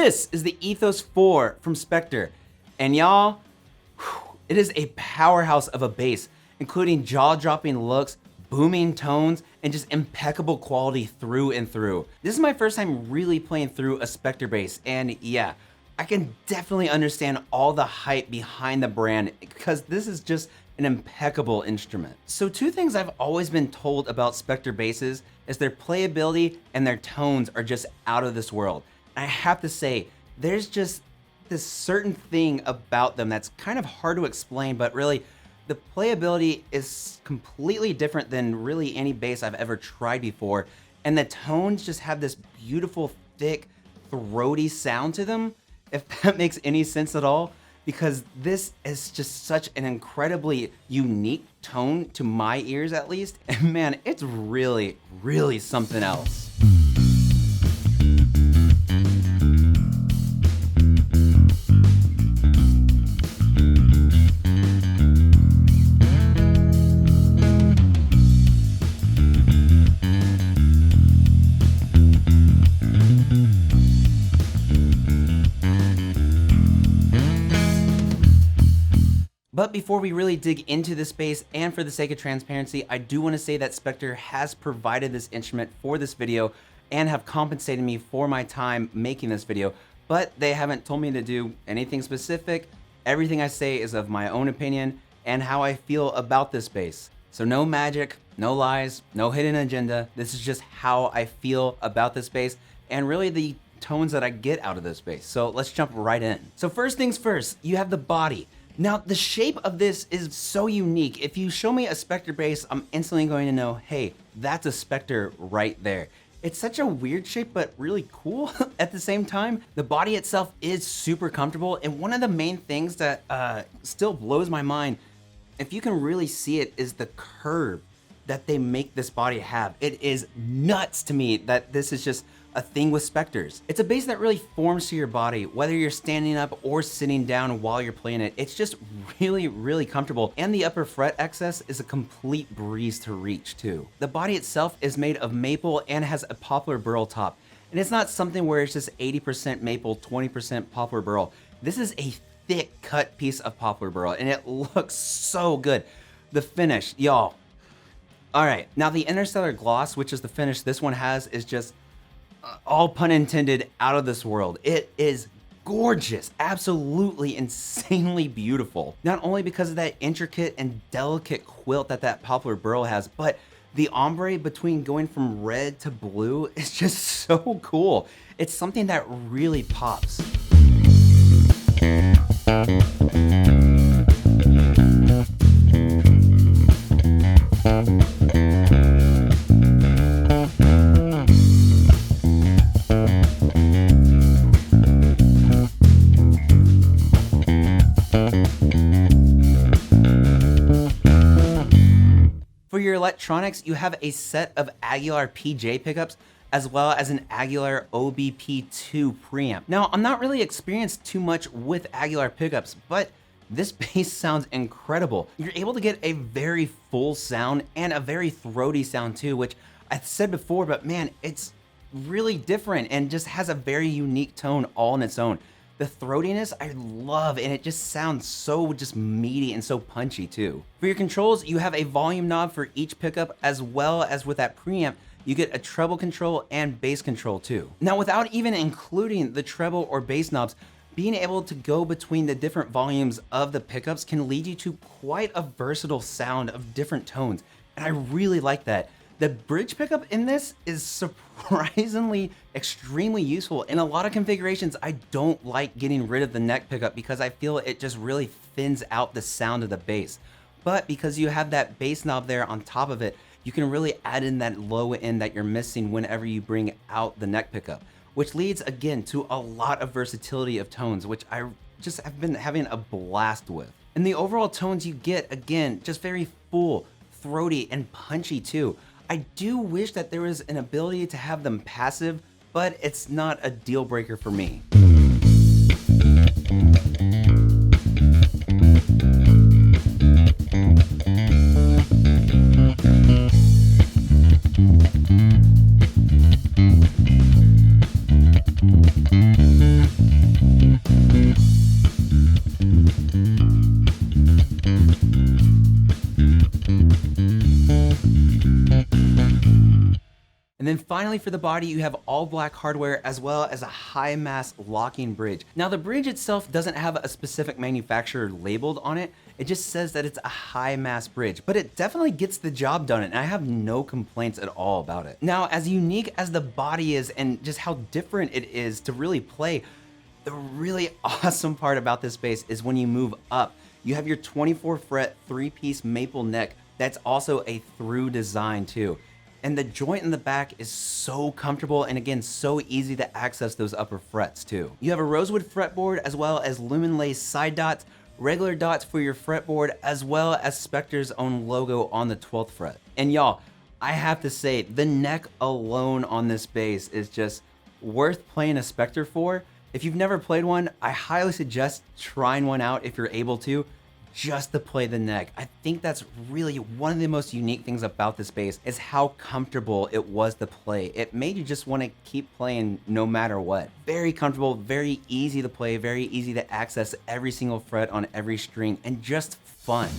This is the Ethos 4 from Spector, and y'all, it is a powerhouse of a bass, including jaw-dropping looks, booming tones, and just impeccable quality through and through. This is my first time really playing through a Spector bass, and yeah, I can definitely understand all the hype behind the brand because this is just an impeccable instrument. So two things I've always been told about Spector basses is their playability and their tones are just out of this world. And I have to say, there's just this certain thing about them that's kind of hard to explain, but really the playability is completely different than really any bass I've ever tried before. And the tones just have this beautiful, thick, throaty sound to them, if that makes any sense at all, because this is just such an incredibly unique tone to my ears at least. And man, it's really, really something else. But before we really dig into this bass, and for the sake of transparency, I do want to say that Spector has provided this instrument for this video and have compensated me for my time making this video, but they haven't told me to do anything specific. Everything I say is of my own opinion and how I feel about this bass. So no magic, no lies, no hidden agenda. This is just how I feel about this bass and really the tones that I get out of this bass. So let's jump right in. So first things first, you have the body. Now, the shape of this is so unique. If you show me a Spector bass, I'm instantly going to know, hey, that's a Spector right there. It's such a weird shape, but really cool at the same time. The body itself is super comfortable, and one of the main things that still blows my mind, if you can really see it, is the curve that they make this body have. It is nuts to me that this is just a thing with Spectors. It's a bass that really forms to your body, whether you're standing up or sitting down while you're playing it. It's just really, really comfortable. And the upper fret excess is a complete breeze to reach too. The body itself is made of maple and has a poplar burl top. And it's not something where it's just 80% maple, 20% poplar burl. This is a thick cut piece of poplar burl and it looks so good. The finish, y'all. All right, now the interstellar gloss, which is the finish this one has, is just all pun intended, out of this world. It is gorgeous, absolutely insanely beautiful. Not only because of that intricate and delicate quilt that poplar burl has, but the ombre between going from red to blue is just so cool. It's something that really pops. For your electronics, you have a set of Aguilar PJ pickups as well as an Aguilar OBP2 preamp. Now, I'm not really experienced too much with Aguilar pickups, but this bass sounds incredible. You're able to get a very full sound and a very throaty sound too, which I said before, but man, it's really different and just has a very unique tone all on its own. The throatiness I love, and it just sounds so just meaty and so punchy too. For your controls, you have a volume knob for each pickup, as well as with that preamp, you get a treble control and bass control too. Now, without even including the treble or bass knobs, being able to go between the different volumes of the pickups can lead you to quite a versatile sound of different tones, and I really like that. The bridge pickup in this is surprisingly extremely useful. In a lot of configurations, I don't like getting rid of the neck pickup because I feel it just really thins out the sound of the bass. But because you have that bass knob there on top of it, you can really add in that low end that you're missing whenever you bring out the neck pickup, which leads again to a lot of versatility of tones, which I just have been having a blast with. And the overall tones you get, again, just very full, throaty, and punchy too. I do wish that there was an ability to have them passive, but it's not a deal breaker for me. And then finally for the body, you have all black hardware as well as a high mass locking bridge. Now the bridge itself doesn't have a specific manufacturer labeled on it. It just says that it's a high mass bridge, but it definitely gets the job done and I have no complaints at all about it. Now, as unique as the body is and just how different it is to really play, the really awesome part about this bass is when you move up, you have your 24 fret 3-piece maple neck that's also a through design too. And the joint in the back is so comfortable and again, so easy to access those upper frets too. You have a rosewood fretboard as well as lumen lace side dots, regular dots for your fretboard, as well as Spector's own logo on the 12th fret. And y'all, I have to say, the neck alone on this bass is just worth playing a Spector for. If you've never played one, I highly suggest trying one out if you're able to, just to play the neck. I think that's really one of the most unique things about this bass is how comfortable it was to play. It made you just want to keep playing no matter what. Very comfortable, very easy to play, very easy to access every single fret on every string, and just fun.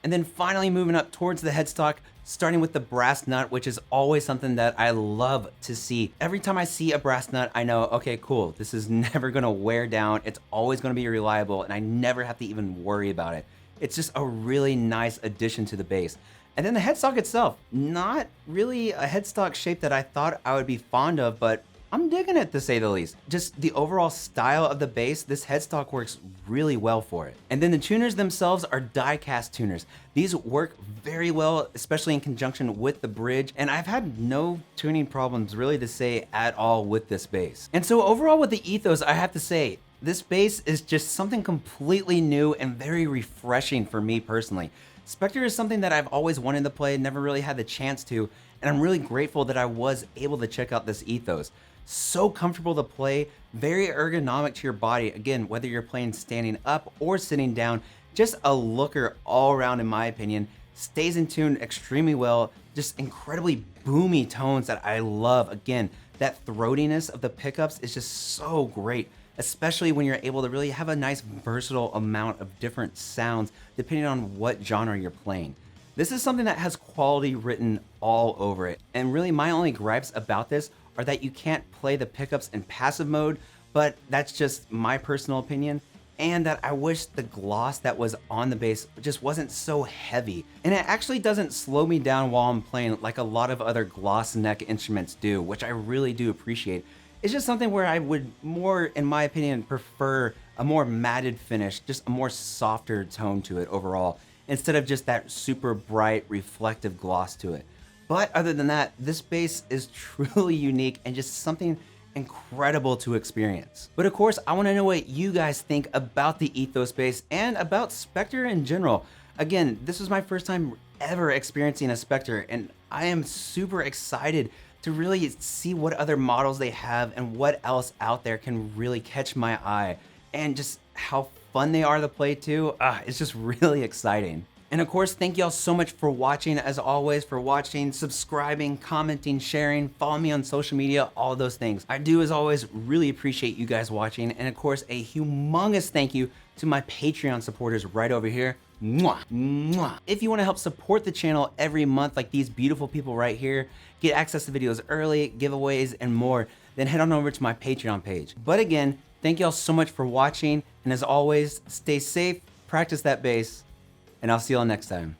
And then finally moving up towards the headstock, starting with the brass nut, which is always something that I love to see. Every time I see a brass nut, I know, okay, cool, this is never gonna wear down. It's always gonna be reliable and I never have to even worry about it. It's just a really nice addition to the bass. And then the headstock itself, not really a headstock shape that I thought I would be fond of, but I'm digging it to say the least. Just the overall style of the bass, this headstock works really well for it. And then the tuners themselves are die-cast tuners. These work very well, especially in conjunction with the bridge, and I've had no tuning problems really to say at all with this bass. And so overall with the Ethos, I have to say, this bass is just something completely new and very refreshing for me personally. Spector is something that I've always wanted to play, never really had the chance to, and I'm really grateful that I was able to check out this Ethos. So comfortable to play, very ergonomic to your body. Again, whether you're playing standing up or sitting down, just a looker all around in my opinion. Stays in tune extremely well, just incredibly boomy tones that I love. Again, that throatiness of the pickups is just so great, especially when you're able to really have a nice versatile amount of different sounds depending on what genre you're playing. This is something that has quality written all over it. And really my only gripes about this are that you can't play the pickups in passive mode, but that's just my personal opinion. And that I wish the gloss that was on the bass just wasn't so heavy. And it actually doesn't slow me down while I'm playing like a lot of other gloss neck instruments do, which I really do appreciate. It's just something where I would more, in my opinion, prefer a more matted finish, just a more softer tone to it overall, instead of just that super bright reflective gloss to it. But other than that, this bass is truly unique and just something incredible to experience. But of course, I wanna know what you guys think about the Ethos bass and about Spector in general. Again, this was my first time ever experiencing a Spector, and I am super excited to really see what other models they have and what else out there can really catch my eye, and just how fun they are to play too. It's just really exciting. And of course, thank y'all so much for watching, as always, for watching, subscribing, commenting, sharing, follow me on social media, all of those things. I do, as always, really appreciate you guys watching. And of course, a humongous thank you to my Patreon supporters right over here. Mwah, mwah. If you want to help support the channel every month like these beautiful people right here, get access to videos early, giveaways, and more, then head on over to my Patreon page. But again, thank y'all so much for watching. And as always, stay safe, practice that bass, and I'll see y'all next time.